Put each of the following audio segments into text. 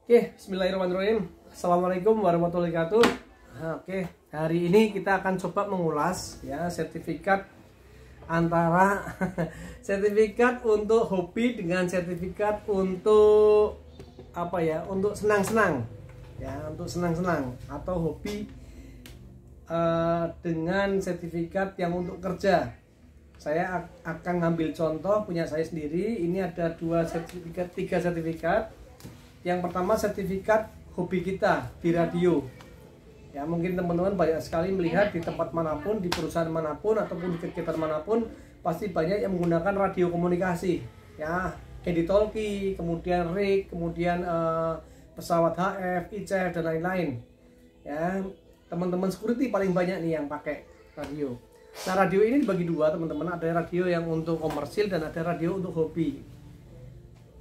Oke, bismillahirrahmanirrahim. Assalamualaikum warahmatullahi wabarakatuh. Oke, hari ini kita akan coba mengulas ya sertifikat antara sertifikat untuk hobi dengan sertifikat untuk apa ya? Untuk senang-senang. Ya, untuk senang-senang atau hobi dengan sertifikat yang untuk kerja. Saya akan ngambil contoh punya saya sendiri. Ini ada tiga sertifikat. Yang pertama sertifikat hobi kita di radio. Ya, mungkin teman-teman banyak sekali melihat di tempat manapun, di perusahaan manapun ataupun di kegiatan manapun pasti banyak yang menggunakan radio komunikasi. Ya, handy-talkie, kemudian rig, kemudian pesawat HF, ICF dan lain-lain. Ya, teman-teman security paling banyak nih yang pakai radio. Nah, radio ini dibagi dua, teman-teman. Ada radio yang untuk komersil dan ada radio untuk hobi.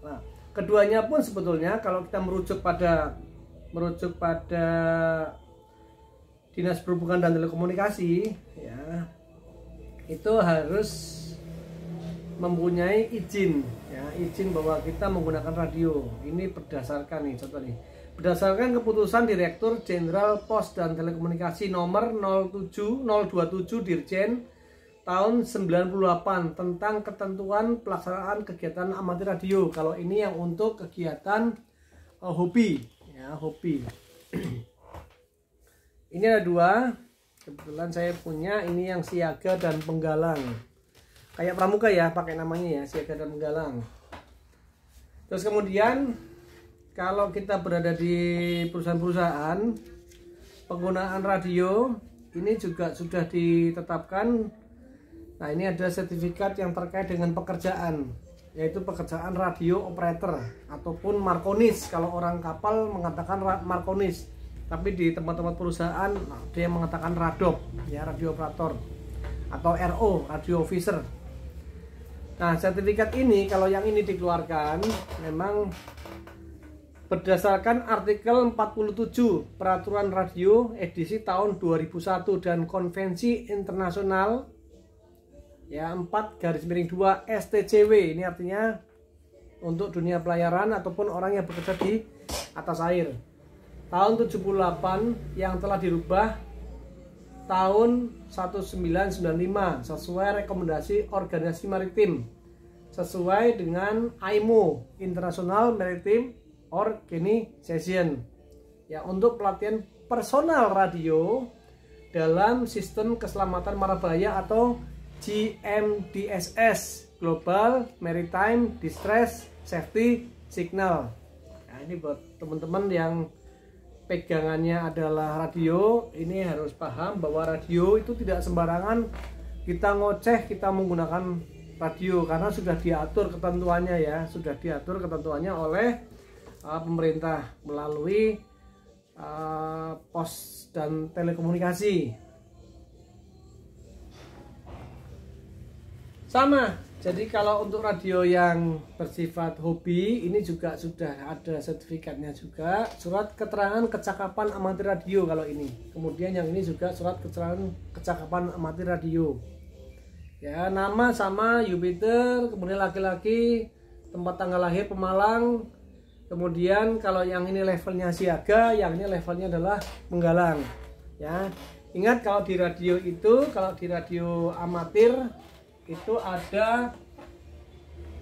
Nah, keduanya pun sebetulnya kalau kita merujuk pada Dinas Perhubungan dan Telekomunikasi, ya, itu harus mempunyai izin, ya, izin bahwa kita menggunakan radio. Ini berdasarkan nih, contoh nih, berdasarkan keputusan Direktur Jenderal Pos dan Telekomunikasi nomor 027 Dirjen tahun 98 tentang ketentuan pelaksanaan kegiatan amatir radio. Kalau ini yang untuk kegiatan hobi, ya, hobi. Ini ada dua, kebetulan saya punya, ini yang siaga dan penggalang. Kayak pramuka ya, pakai namanya ya, siaga dan penggalang. Terus kemudian kalau kita berada di perusahaan-perusahaan, penggunaan radio ini juga sudah ditetapkan. Nah, ini ada sertifikat yang terkait dengan pekerjaan, yaitu pekerjaan radio operator ataupun markonis. Kalau orang kapal mengatakan markonis, tapi di tempat-tempat perusahaan dia mengatakan radop, ya, radio operator, atau RO, radio officer. Nah, sertifikat ini kalau yang ini dikeluarkan memang berdasarkan artikel 47 Peraturan Radio edisi tahun 2001 dan Konvensi Internasional, ya, 4/2 STCW. Ini artinya untuk dunia pelayaran ataupun orang yang bekerja di atas air. Tahun 78 yang telah dirubah tahun 1995 sesuai rekomendasi Organisasi Maritim sesuai dengan IMO, International Maritime Organization, ya, untuk pelatihan personal radio dalam sistem keselamatan marabahaya atau GMDSS, Global Maritime Distress Safety Signal. Nah, ini buat teman-teman yang pegangannya adalah radio, ini harus paham bahwa radio itu tidak sembarangan kita ngoceh kita menggunakan radio, karena sudah diatur ketentuannya, ya, sudah diatur ketentuannya oleh pemerintah melalui pos dan telekomunikasi. Sama, jadi kalau untuk radio yang bersifat hobi ini juga sudah ada sertifikatnya juga, surat keterangan kecakapan amatir radio kalau ini. Kemudian yang ini juga surat keterangan kecakapan amatir radio. Ya, nama sama Jupiter, kemudian laki-laki, tempat tanggal lahir Pemalang. Kemudian kalau yang ini levelnya siaga, yang ini levelnya adalah menggalang. Ya, ingat kalau di radio itu, kalau di radio amatir itu ada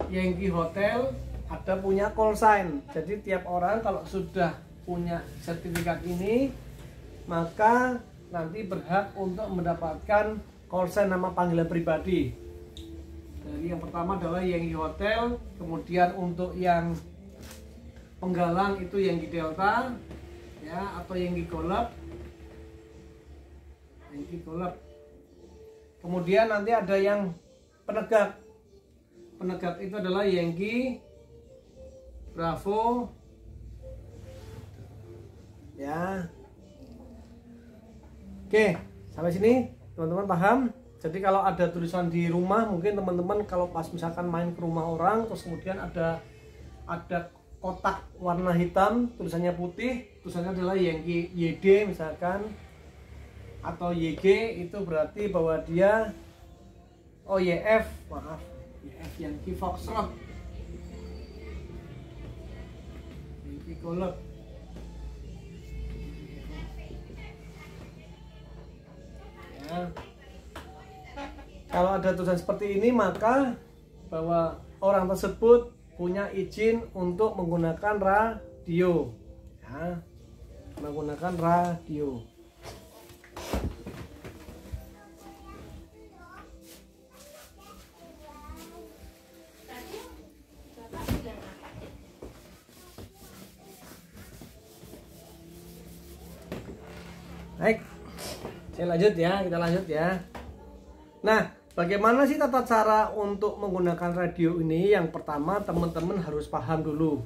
Yankee Hotel, ada punya call sign. Jadi tiap orang kalau sudah punya sertifikat ini, maka nanti berhak untuk mendapatkan call sign nama panggilan pribadi. Jadi yang pertama adalah Yankee Hotel, kemudian untuk yang penggalang itu Yankee Delta, ya, atau Yankee Golub. Yankee Golub. Kemudian nanti ada yang penegak. Penegak itu adalah Yankee Bravo, ya. Oke, sampai sini teman-teman paham. Jadi kalau ada tulisan di rumah, mungkin teman-teman kalau pas misalkan main ke rumah orang, terus kemudian ada kotak warna hitam, tulisannya putih, tulisannya adalah Yankee YD misalkan, atau YG, itu berarti bahwa dia YF, maaf, YF Yankee Foxtrot, Yankee Golub. Ya. Kalau ada tulisan seperti ini, maka bahwa orang tersebut punya izin untuk menggunakan radio, ya, menggunakan radio. Baik, saya lanjut ya, kita lanjut ya. Nah, bagaimana sih tata cara untuk menggunakan radio ini? Yang pertama, teman-teman harus paham dulu.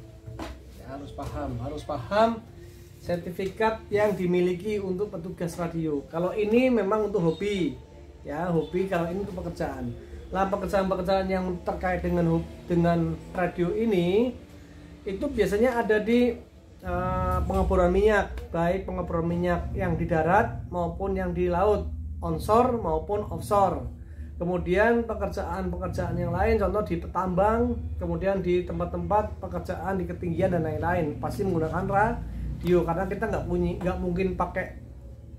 Ya, harus paham sertifikat yang dimiliki untuk petugas radio. Kalau ini memang untuk hobi, ya hobi. Kalau ini untuk pekerjaan. Nah, pekerjaan-pekerjaan yang terkait dengan radio ini itu biasanya ada di pengeboran minyak, baik pengeboran minyak yang di darat maupun yang di laut, onshore maupun offshore. Kemudian pekerjaan-pekerjaan yang lain, contoh di petambang, kemudian di tempat-tempat pekerjaan di ketinggian dan lain-lain, pasti menggunakan radio karena kita nggak mungkin pakai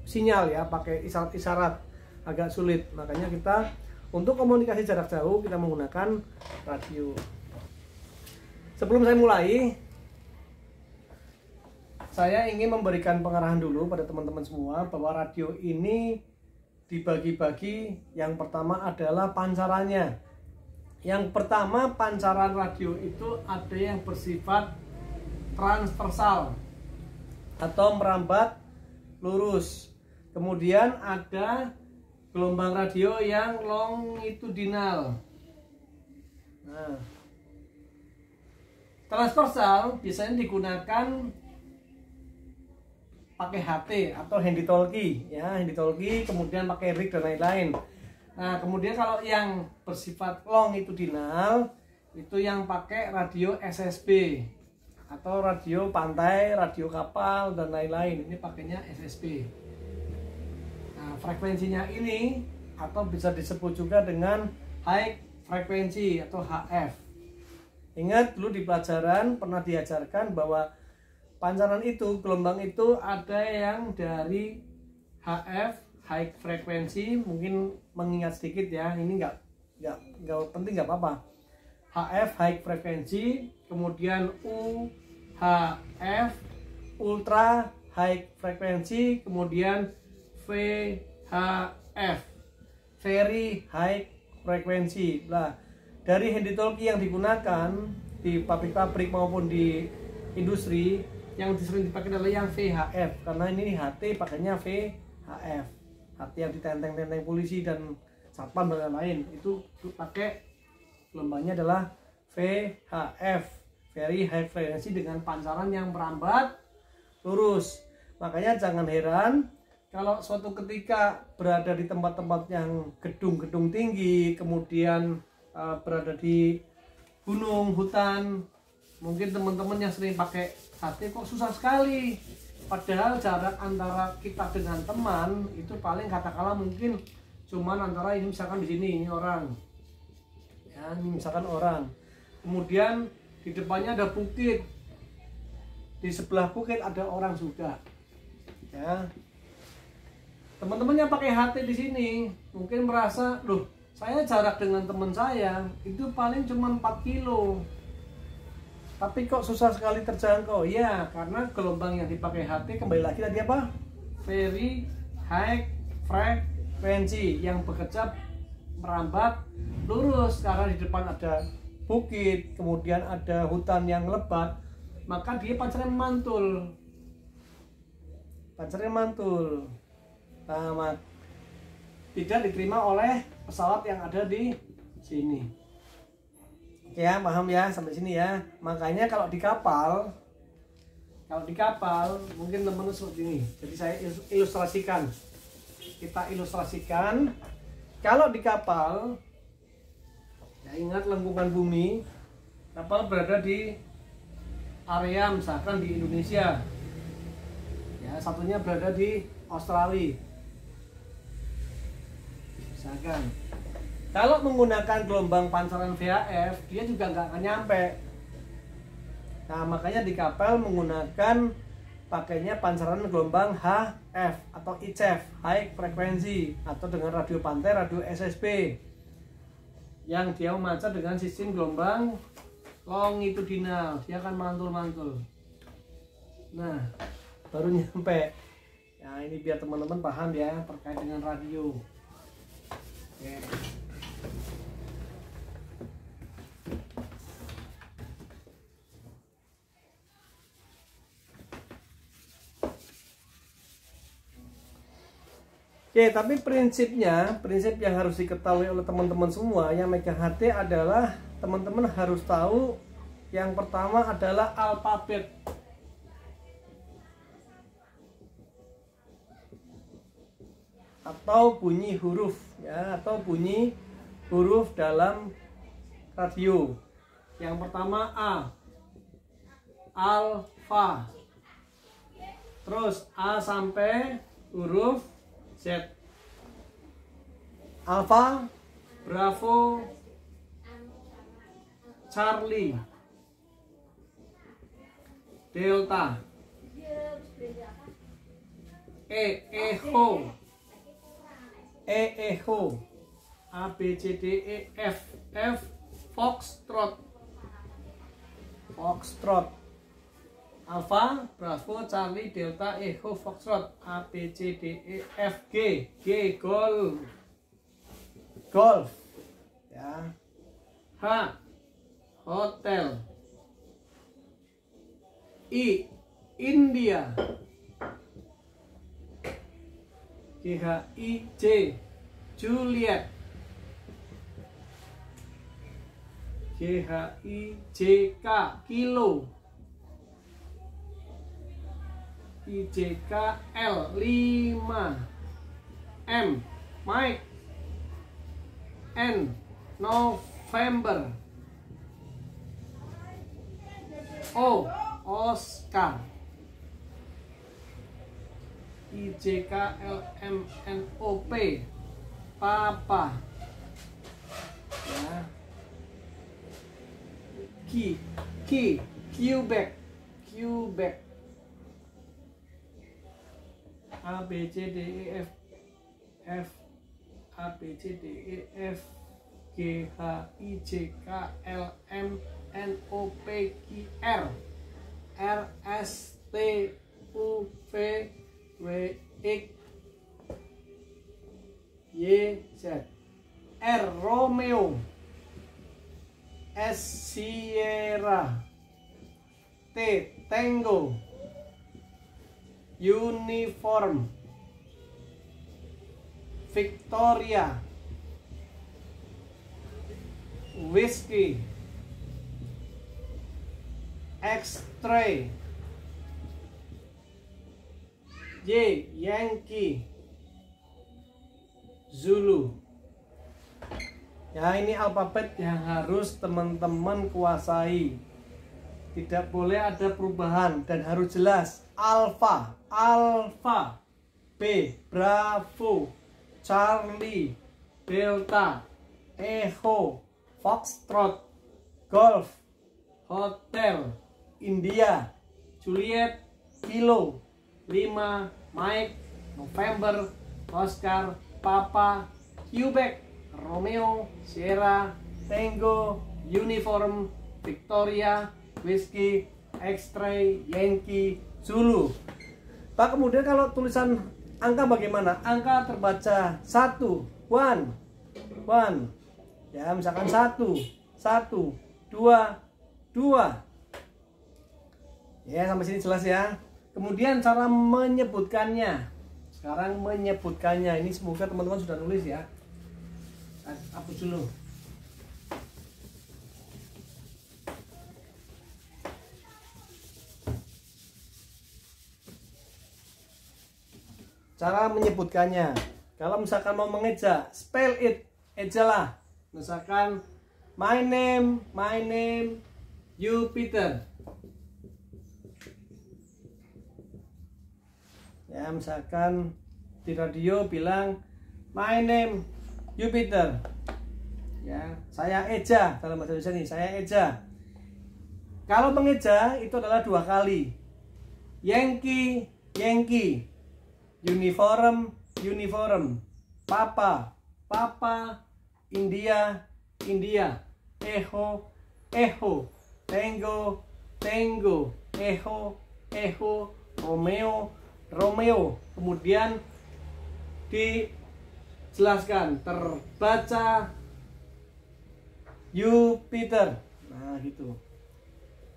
sinyal ya, pakai isyarat-isyarat, agak sulit. Makanya kita untuk komunikasi jarak jauh kita menggunakan radio. Sebelum saya mulai, saya ingin memberikan pengarahan dulu pada teman-teman semua bahwa radio ini dibagi-bagi. Yang pertama adalah pancarannya. Yang pertama, pancaran radio itu ada yang bersifat transversal atau merambat lurus. Kemudian ada gelombang radio yang longitudinal. Nah, transversal biasanya digunakan pakai HT atau handy talkie ya, handy talkie, kemudian pakai rig dan lain-lain. Nah, kemudian kalau yang bersifat longitudinal itu yang pakai radio SSB atau radio pantai, radio kapal dan lain-lain. Ini pakainya SSB. Nah, frekuensinya ini atau bisa disebut juga dengan high frekuensi atau HF. Ingat dulu di pelajaran pernah diajarkan bahwa pancaran itu, gelombang itu ada yang dari HF, high frekuensi, mungkin mengingat sedikit ya, ini nggak penting, nggak apa-apa. HF high frekuensi, kemudian UHF ultra high frekuensi, kemudian VHF very high frekuensi. Nah, dari handy talkie yang digunakan di pabrik-pabrik maupun di industri, yang sering dipakai adalah yang VHF, karena ini HT pakainya VHF, HT yang ditenteng-tenteng polisi dan satpam dan lain-lain, itu pakai gelombangnya adalah VHF, very high frequency, dengan pancaran yang merambat lurus. Makanya jangan heran kalau suatu ketika berada di tempat-tempat yang gedung-gedung tinggi, kemudian berada di gunung, hutan, mungkin teman-teman yang sering pakai HT kok susah sekali, padahal jarak antara kita dengan teman itu paling katakanlah mungkin cuman antara ini, misalkan di sini ini orang ya, ini misalkan orang, kemudian di depannya ada bukit, di sebelah bukit ada orang juga ya. Teman-teman yang pakai HT di sini mungkin merasa, loh saya jarak dengan teman saya itu paling cuma 4 kilo, tapi kok susah sekali terjangkau. Ya, karena gelombang yang dipakai HT kembali lagi tadi apa? Very high frequency, yang bekerja merambat lurus, karena di depan ada bukit, kemudian ada hutan yang lebat, maka dia pancarnya mantul. Nah, tidak diterima oleh pesawat yang ada di sini. Ya, paham ya sampai sini ya. Makanya kalau di kapal mungkin teman-teman seperti ini. Jadi saya ilustrasikan. Kita ilustrasikan. Kalau di kapal, ya ingat lengkungan bumi. Kapal berada di area misalkan di Indonesia. Ya, satunya berada di Australia. Misalkan. Kalau menggunakan gelombang pancaran VHF, dia juga nggak akan nyampe. Nah, makanya di kapal menggunakan pakainya pancaran gelombang HF atau ICF, high frekuensi, atau dengan radio pantai, radio SSB yang dia memancar dengan sistem gelombang longitudinal, dia akan mantul-mantul. Nah, baru nyampe. Nah, ini biar teman-teman paham ya terkait dengan radio. Oke. Oke, tapi prinsip yang harus diketahui oleh teman-teman semua yang megang HT adalah teman-teman harus tahu yang pertama adalah alfabet. Atau bunyi huruf ya, atau bunyi huruf dalam radio. Yang pertama A, alfa. Terus A sampai huruf Z. Alfa, Bravo, Charlie, Delta, Echo, A B C D E F, Foxtrot, Alpha, Bravo, Charlie, Delta, Echo, Foxtrot, A B C D E F G, Golf ya. H, Hotel. I, India. J, Juliet. K, Kilo. IJKL 5. M, Mike. N, November. O, Oscar. IJKLMNOP, Papa ya. Quebec. A B C D E F A B C D E F G H I J K L M N O P Q R S T U V W X Y Z. R, Romeo. S, Sierra. T, Tango. Uniform. Victoria. Whiskey. X-ray. Y, Yankee. Zulu. Ya, ini alfabet yang harus teman-teman kuasai. Tidak boleh ada perubahan dan harus jelas. Alpha, B, Bravo, Charlie, Delta, Echo, Foxtrot, Golf, Hotel, India, Juliet, Kilo, 5, Mike, November, Oscar, Papa, Quebec, Romeo, Sierra, Tango, Uniform, Victoria, Whiskey, X-ray, Yankee, Zulu. Pak, kemudian kalau tulisan angka bagaimana? Angka terbaca 1, 1. Ya, misalkan 1, 2, 2. Ya, sampai sini jelas ya. Kemudian cara menyebutkannya. Sekarang menyebutkannya. Ini semoga teman-teman sudah nulis ya. Hapus dulu. Cara menyebutkannya. Kalau misalkan mau mengeja, spell it, ejalah. Misalkan my name, you Peter. Ya, misalkan di radio bilang my name, you Peter. Ya, saya Eja dalam bahasa Indonesia nih, saya Eja. Kalau mengeja itu adalah 2 kali. Yankee, Yankee. Uniform, uniform. Papa, papa. India, India. Echo, echo. Tango, tango. Echo, echo. Romeo, Romeo. Kemudian dijelaskan, terbaca Jupiter. Nah gitu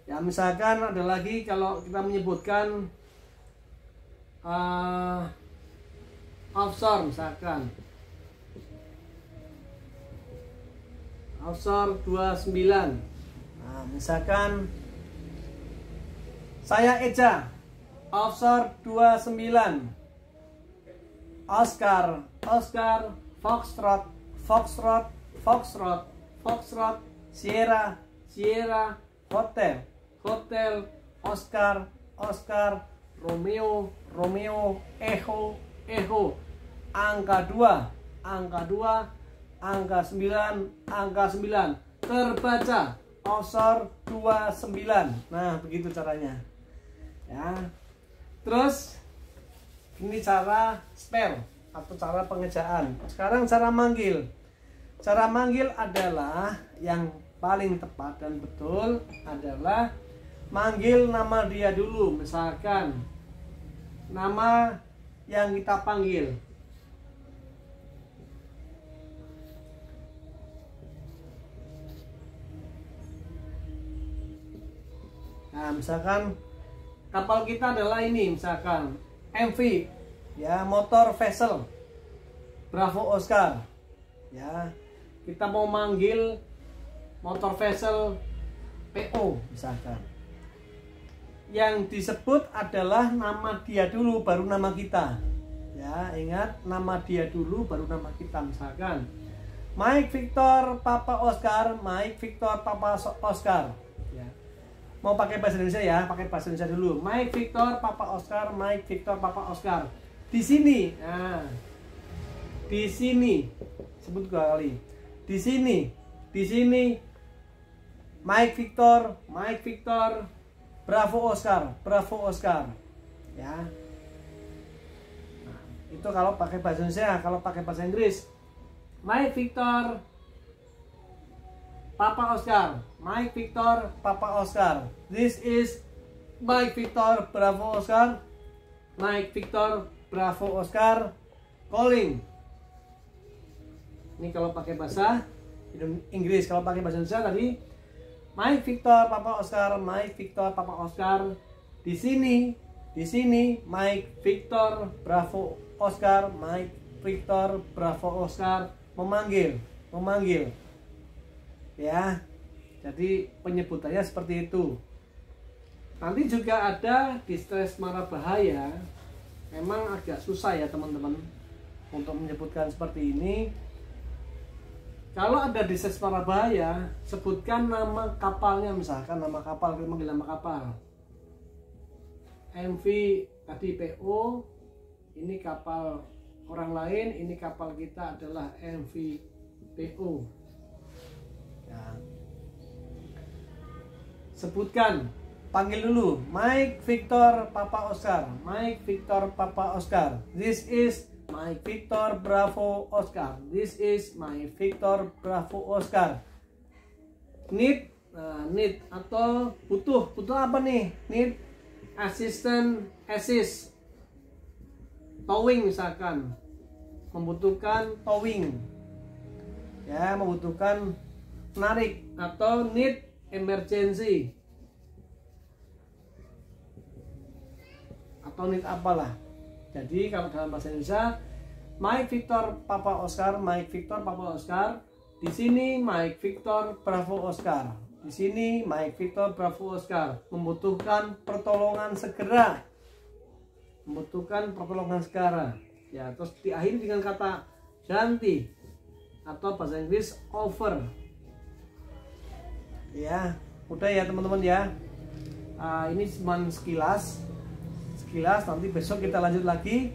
ya. Misalkan ada lagi kalau kita menyebutkan offshore, misalkan offshore 29. Nah misalkan saya Eja, offshore 29. Oscar, Oscar, Foxtrot, Foxtrot, Foxtrot, Foxtrot, Sierra, Sierra, Hotel, Hotel, Oscar, Oscar, Romeo, Romeo, Echo, Echo. Angka 2, angka 2, angka 9, angka 9. Terbaca offshore 29. Nah, begitu caranya. Ya. Terus ini cara spell atau cara pengejaan. Sekarang cara manggil. Cara manggil adalah yang paling tepat dan betul adalah manggil nama dia dulu. Misalkan nama yang kita panggil. Nah, misalkan kapal kita adalah ini, misalkan MV, ya, motor vessel Bravo Oscar. Ya, kita mau manggil motor vessel PO misalkan. Yang disebut adalah nama dia dulu baru nama kita. Ya, ingat, nama dia dulu baru nama kita. Misalkan Mike Victor Papa Oscar, Mike Victor Papa Oscar. Ya. Mau pakai bahasa Indonesia ya, pakai bahasa Indonesia dulu. Mike Victor Papa Oscar, Mike Victor Papa Oscar. Di sini, nah, di sini sebut dua kali. Di sini Mike Victor, Mike Victor, Bravo Oscar, Bravo Oscar. Ya. Nah, itu kalau pakai bahasa Indonesia. Kalau pakai bahasa Inggris, Mike Victor Papa Oscar, Mike Victor Papa Oscar. This is Mike Victor Bravo Oscar, Mike Victor Bravo Oscar calling. Ini kalau pakai bahasa Inggris. Kalau pakai bahasa Indonesia tadi Mike Victor Papa Oscar, Mike Victor Papa Oscar. Di sini Mike Victor Bravo Oscar, Mike Victor Bravo Oscar memanggil. Ya. Jadi penyebutannya seperti itu. Nanti juga ada distress mara bahaya. Memang agak susah ya teman-teman untuk menyebutkan seperti ini. Kalau ada distress mara bahaya, sebutkan nama kapalnya, misalkan nama kapal, kita manggil nama kapal. MV tadi PO, ini kapal orang lain, ini kapal kita adalah MV PO. Ya. Sebutkan, panggil dulu Mike Victor Papa Oscar, Mike Victor Papa Oscar. This is Mike Victor Bravo Oscar. This is Mike Victor Bravo Oscar. Need, need atau butuh apa nih? Need assist towing misalkan, membutuhkan towing. Ya, membutuhkan narik atau need emergency atau need apalah. Jadi kalau dalam bahasa Indonesia, Mike Victor Papa Oscar, Mike Victor Papa Oscar. Di sini Mike Victor Bravo Oscar. Di sini Mike Victor Bravo Oscar. Membutuhkan pertolongan segera. Membutuhkan pertolongan segera. Ya, terus diakhiri dengan kata ganti atau bahasa Inggris over. Ya, udah ya teman-teman ya. Ini cuma sekilas. Nanti besok kita lanjut lagi.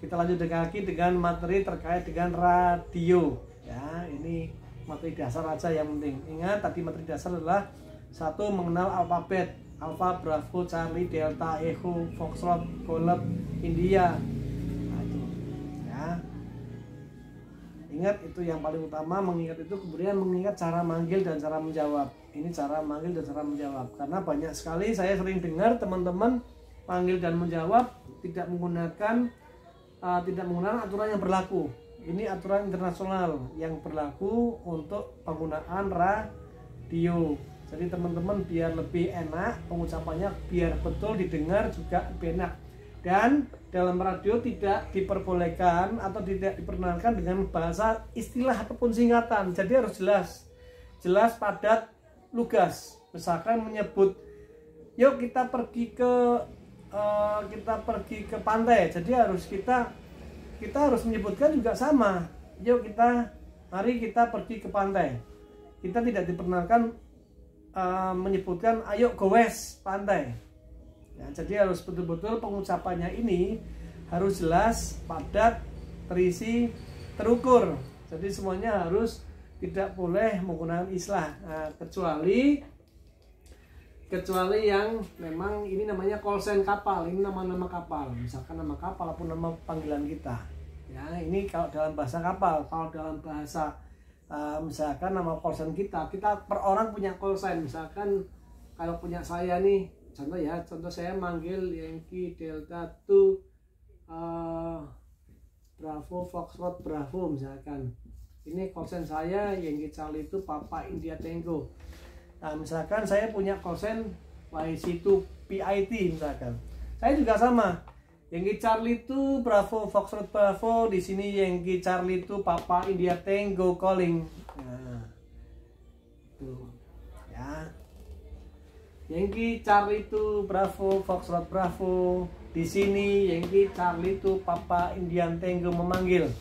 Kita lanjut lagi dengan materi terkait dengan radio. Ya, ini materi dasar aja yang penting. Ingat tadi materi dasar adalah satu, mengenal alfabet. Alpha Bravo Charlie Delta Echo Foxtrot Golf India. Nah, itu ya, ingat itu yang paling utama, mengingat itu. Kemudian mengingat cara manggil dan cara menjawab. Ini cara manggil dan cara menjawab, karena banyak sekali saya sering dengar teman-teman panggil dan menjawab tidak menggunakan aturan yang berlaku. Ini aturan internasional yang berlaku untuk penggunaan radio. Jadi teman-teman biar lebih enak pengucapannya, biar betul didengar juga lebih enak. Dan dalam radio tidak diperbolehkan atau tidak diperkenankan dengan bahasa istilah ataupun singkatan. Jadi harus jelas, padat, lugas. Misalkan menyebut, yuk kita pergi ke pantai. Jadi harus kita harus menyebutkan juga sama. Yuk mari kita pergi ke pantai. Kita tidak diperkenankan menyebutkan ayo goes pantai. Ya, jadi harus betul-betul pengucapannya ini harus jelas, padat, terisi, terukur. Jadi semuanya harus, tidak boleh menggunakan istilah. Nah, kecuali yang memang ini namanya call sign kapal, ini nama-nama kapal, misalkan nama kapal ataupun nama panggilan kita. Ya, ini kalau dalam bahasa kapal. Kalau dalam bahasa misalkan nama call sign kita per orang punya call sign. Misalkan kalau punya saya nih, contoh saya manggil Yankee Delta 2 Bravo Foxtrot Bravo misalkan. Ini call sign saya Yankee Charlie itu Papa India Tango. Nah, misalkan saya punya call sign YC2 PIT misalkan. Saya juga sama. Yankee Charlie itu Bravo Foxtrot Bravo, di sini Yankee Charlie itu Papa India Tango calling. Nah, tuh. Ya. Yankee Charlie itu Bravo Foxtrot Bravo, di sini Yankee Charlie itu Papa Indian Tango memanggil.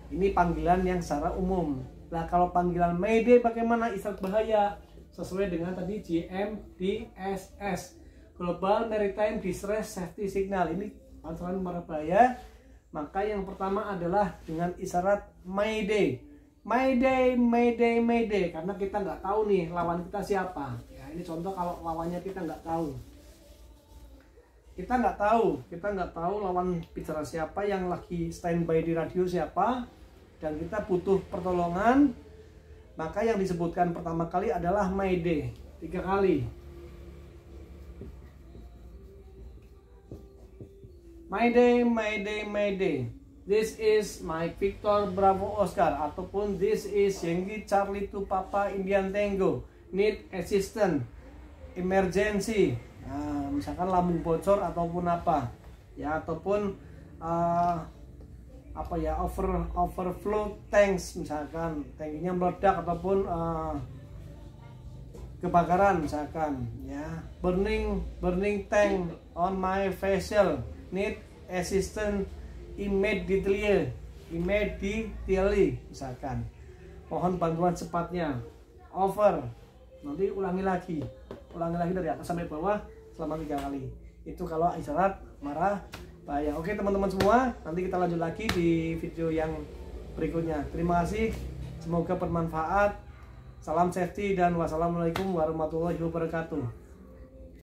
Ini panggilan yang secara umum. Nah, kalau panggilan Mayday bagaimana? Isyarat bahaya sesuai dengan tadi GMDSS, Global Maritime Distress Safety Signal. Ini panggilan bahaya. Maka yang pertama adalah dengan isyarat Mayday. Mayday, Mayday, Mayday. Karena kita nggak tahu nih lawan kita siapa. Ya, ini contoh kalau lawannya kita nggak tahu. Kita nggak tahu lawan bicara siapa, yang lagi standby di radio siapa, dan kita butuh pertolongan. Maka yang disebutkan pertama kali adalah Mayday 3 kali. Mayday, Mayday, Mayday. This is my Victor Bravo Oscar, ataupun this is Yankee Charlie to Papa Indian Tango. Need assistance, emergency. Nah, misalkan lambung bocor ataupun apa, ya, ataupun overflow tanks, misalkan tangkinya meledak ataupun kebakaran misalkan, ya, burning tank on my vessel, need assistance immediately misalkan, mohon bantuan cepatnya, over. Nanti ulangi lagi dari atas sampai bawah selama 3 kali. Itu kalau isyarat marah bahaya. Oke teman-teman semua, nanti kita lanjut lagi di video yang berikutnya. Terima kasih, semoga bermanfaat. Salam safety dan wassalamualaikum warahmatullahi wabarakatuh.